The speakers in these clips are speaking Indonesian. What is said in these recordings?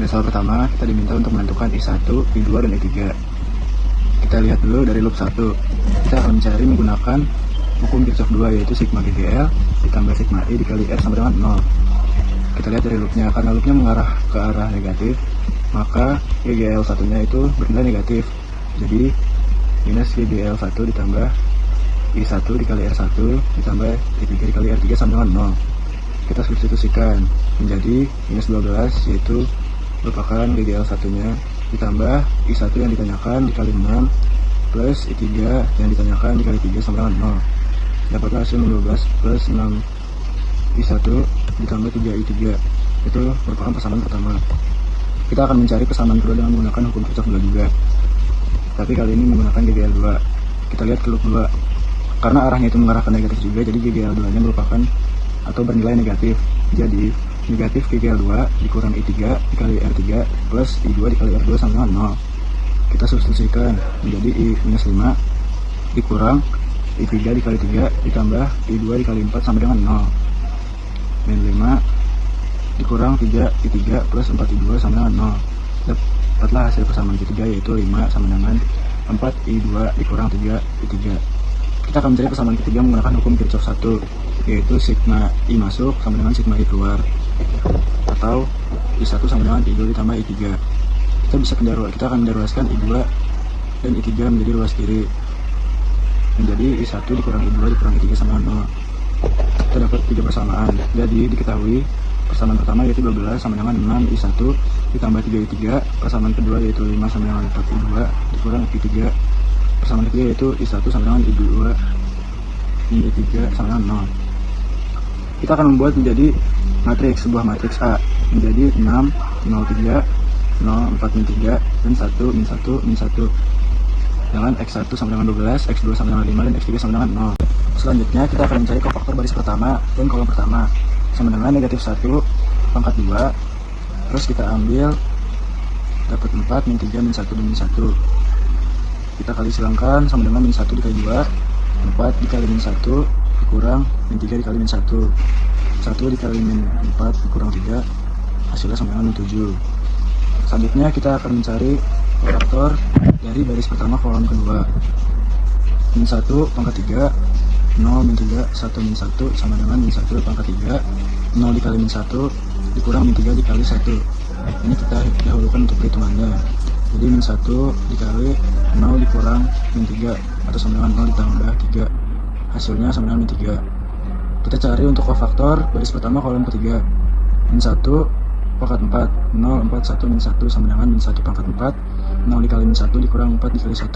Pada soal pertama, kita diminta untuk menentukan I1, I2, dan I3. Kita lihat dulu dari loop 1. Kita akan mencari menggunakan hukum Kirchhoff 2, yaitu sigma GGL ditambah sigma I dikali R sama dengan 0. Kita lihat dari loopnya, karena loopnya mengarah ke arah negatif, maka GGL satunya itu bernilai negatif. Jadi minus GGL 1 ditambah I1 dikali R1 ditambah I3 dikali R3 sama dengan 0. Kita substitusikan menjadi minus 12, yaitu merupakan GGL satunya ditambah I1 yang ditanyakan dikali 6 plus I3 yang ditanyakan dikali 3 sama dengan 0. Dapatlah hasil 12 plus 6 I1 ditambah 3 I3. Itu merupakan persamaan pertama. Kita akan mencari persamaan kedua dengan menggunakan hukum Kirchhoff 2 juga, tapi kali ini menggunakan GGL 2. Kita lihat ke loop 2. Karena arahnya itu mengarah ke negatif juga, jadi GGL 2 nya merupakan atau bernilai negatif. Jadi negatif GGL 2 dikurang I3 dikali R3 plus I2 dikali R2 sama dengan 0. Kita substitusikan menjadi I minus 5 dikurang I3 dikali 3 ditambah I2 dikali 4 sama dengan 0. Min 5 dikurang 3 I3 plus 4 I2 sama dengan 0. Dapatlah hasil persamaan ketiga, yaitu 5 sama dengan 4 I2 dikurang 3 I3. Kita akan mencari persamaan ketiga menggunakan hukum Kirchhoff 1, yaitu sigma I masuk sama dengan sigma I keluar, atau I1 sama dengan I2 ditambah I3. Kita akan mendaruaskan I2 dan I3 menjadi ruas kiri, menjadi I1 dikurang I2 dikurang I3 sama 0. Kita dapat 3 persamaan. Jadi diketahui persamaan pertama yaitu 12 sama dengan 6 I1 ditambah 3 I3. Persamaan kedua yaitu 5 sama dengan 4 I2 dikurang I3. Persamaan ketiga yaitu I1 sama dengan I2 min I3 sama dengan 0. Kita akan membuat menjadi matriks, sebuah matriks A menjadi 6, 0, 3, 0, 4, min 3, dan 1, min 1, min 1 dengan X1 sama dengan 12, X2 sama dengan 5, dan X3 sama dengan 0. Selanjutnya kita akan mencari kofaktor baris pertama dan kolom pertama sama dengan negatif 1 pangkat 2. Terus kita ambil dapat 4, min 3, min 1, dan min 1. Kita kali silangkan sama dengan min 1 dikali 2, 4 dikali min 1 dikurang min 3 dikali min 1, 1 dikali min 4 dikurang 3, hasilnya sama dengan min 7. Selanjutnya kita akan mencari kofaktor dari baris pertama kolom kedua. Min 1 pangkat 3, 0 min 3, 1 min 1 sama dengan min 1 pangkat 3, 0 dikali min 1 dikurang min 3 dikali 1. Ini kita dahulukan untuk perhitungannya. Jadi min 1 dikali 0 dikurang min 3 atau sama dengan 0 ditambah 3, hasilnya sama dengan min 3. Kita cari untuk kofaktor baris pertama kolom ketiga. Min 1 pangkat 4, 0, 4, 1, min 1 sama dengan min 1 pangkat 4, 0 dikali min 1 dikurang 4 dikali 1,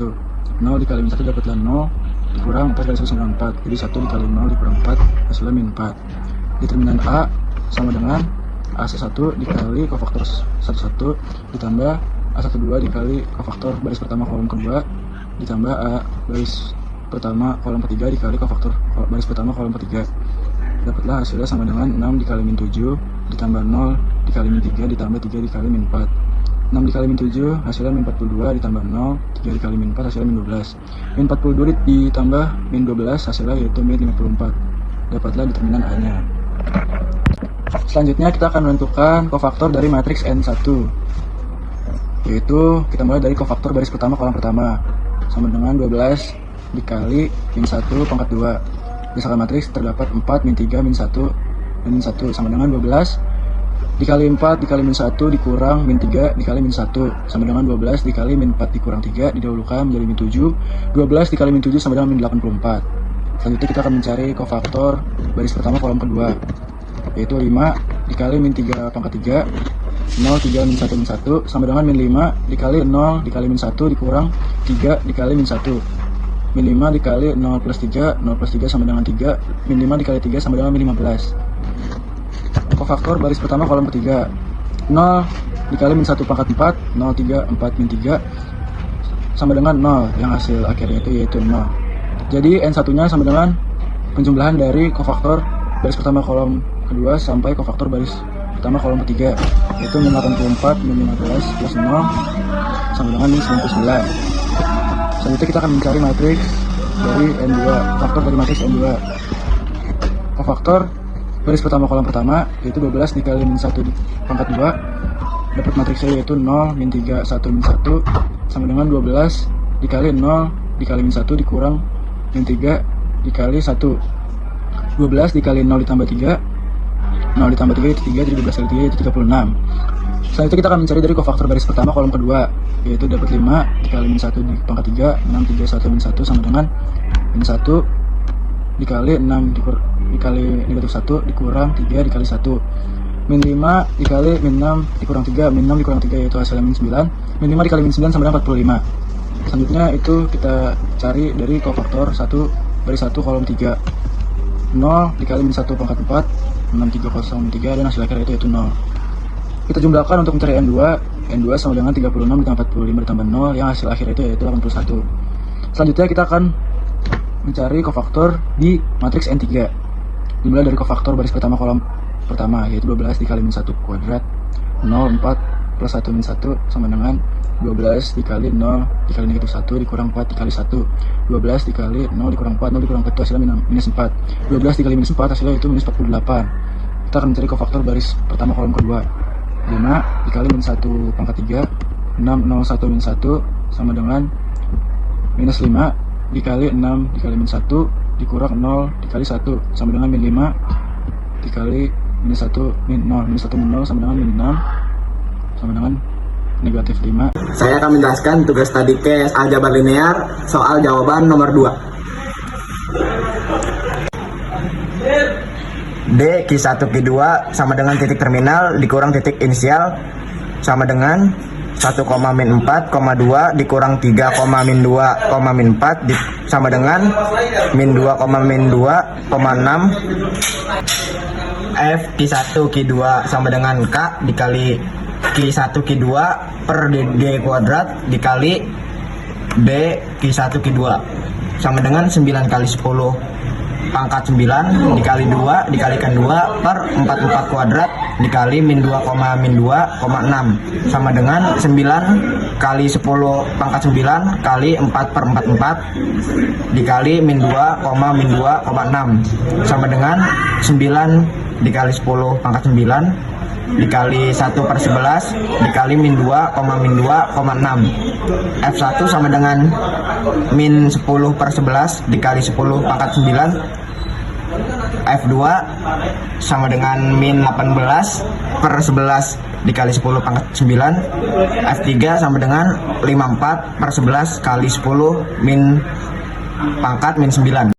0 dikali min 1 dapatlah 0 dikurang 4 kali 1 sama dengan 4, jadi 1 dikali 0 dikurang 4 hasilnya min 4. Determinan A sama dengan AC1 dikali kofaktor 11 ditambah AC2 dikali kofaktor baris pertama kolom kedua ditambah A baris pertama kolom ketiga dikali kofaktor baris pertama kolom ketiga. Dapatlah hasilnya sama dengan 6 dikali min 7 ditambah 0 dikali min 3 ditambah 3 dikali min 4. 6 dikali min 7 hasilnya min 42 ditambah 0, 3 dikali min 4 hasilnya min 12. Min 42 ditambah min 12 hasilnya yaitu min 54. Dapatlah determinan A-nya. Selanjutnya kita akan menentukan kofaktor dari matriks N1, yaitu kita mulai dari kofaktor baris pertama kolom pertama sama dengan 12 dikali min 1 pangkat 2. Misalkan matriks terdapat 4 min 3 min 1 dan min 1 sama dengan 12 dikali 4 dikali min 1 dikurang min 3 dikali min 1 sama dengan 12 dikali min 4 dikurang 3 didahulukan menjadi min 7. 12 dikali min 7 sama dengan min 84. Selanjutnya kita akan mencari kofaktor baris pertama kolom kedua, yaitu 5 dikali min 3 pangkat 3, 0, 3 min 1 min 1 sama dengan min 5 dikali 0 dikali min 1 dikurang 3 dikali min 1. Min 5 dikali 0 plus 3, 0 plus 3 sama dengan 3, min 5 dikali 3 sama dengan min 15. Kofaktor baris pertama kolom ketiga, 0 dikali min 1 pangkat 4, 0, 3, 4 min 3 sama dengan 0, yang hasil akhirnya itu yaitu 0. Jadi N1 nya sama dengan penjumlahan dari kofaktor baris pertama kolom kedua sampai kofaktor baris pertama kolom ketiga, yaitu min 84 min 15 plus 0 sama dengan min 99. Selanjutnya kita akan mencari matriks dari N2, faktor dari matriks N2. Kofaktor baris pertama kolom pertama yaitu 12 dikali min 1 pangkat 2 dapat matriksnya yaitu 0, min 3, 1, min 1 sama dengan 12 dikali 0 dikali min 1 dikurang min 3 dikali 1. 12 dikali 0 ditambah 3, 0 ditambah 3 itu 3, jadi 12 kali 3 itu 36. Selanjutnya kita akan mencari dari kofaktor baris pertama kolom kedua, yaitu dapat 5 dikali min 1 di pangkat 3, 6, 3, 1, min 1 sama dengan min 1 dikali 6 dikali negatif 1 dikurang 3 dikali 1. Min 5 dikali min 6 dikurang 3, min 6 dikurang 3 yaitu hasilnya min 9. Min 5 dikali min 9 sama dengan 45. Selanjutnya itu kita cari dari kofaktor 1 baris 1 kolom 3. 0 dikali min 1 pangkat 4, 6303 dan hasil akhir yaitu 0. Kita jumlahkan untuk mencari N2. N2 sama dengan 36 ditambah 45 ditambah 0 yang hasil akhir itu yaitu 81. Selanjutnya kita akan mencari kofaktor di matriks N3. Dimulai dari kofaktor baris pertama kolom pertama yaitu 12 dikali min 1 kuadrat 0, 4 plus 1 min 1 sama dengan 12 dikali 0 dikali negatif 1 dikurang 4 dikali 1. 12 dikali 0 dikurang 4, 0 dikurang 4 itu hasilnya minus 4. 12 dikali minus 4 hasilnya itu minus 48. Kita akan mencari kofaktor baris pertama kolom kedua. 5 dikali min 1 pangkat 3, 6, 0, 1 min 1 sama dengan minus 5 dikali 6 dikali min 1 dikurang 0 dikali 1 sama dengan min 5 dikali minus 1 min 0, minus 1 min 0 sama dengan min 6 sama dengan negatif 5. Saya akan menjelaskan tugas tadi case aljabar linear soal jawaban nomor 2. D Q1 Q2 sama dengan titik terminal dikurang titik inisial sama dengan 1, min 4, 2 dikurang 3, min 2, min 4 sama dengan min 2, min 2, 6. F Q1 Q2 sama dengan K dikali Q1 Q2 per D kuadrat dikali B Q1 Q2 sama dengan 9 kali 10 pangkat 9 dikali 2 dikalikan 2 per 44 kuadrat dikali min 2, min 2, 6 sama dengan 9 kali 10 pangkat 9 kali 4 per 44 dikali min 2, min 2, 6 sama dengan 9 dikali 10 pangkat 9 dikali 1 per 11 dikali min 2, min 2, 6. F1 sama dengan min 10 per 11 dikali 10 pangkat 9. F2 sama dengan min 18 per 11 dikali 10 pangkat 9. F3 sama dengan 54 per 11 kali 10 min pangkat min 9.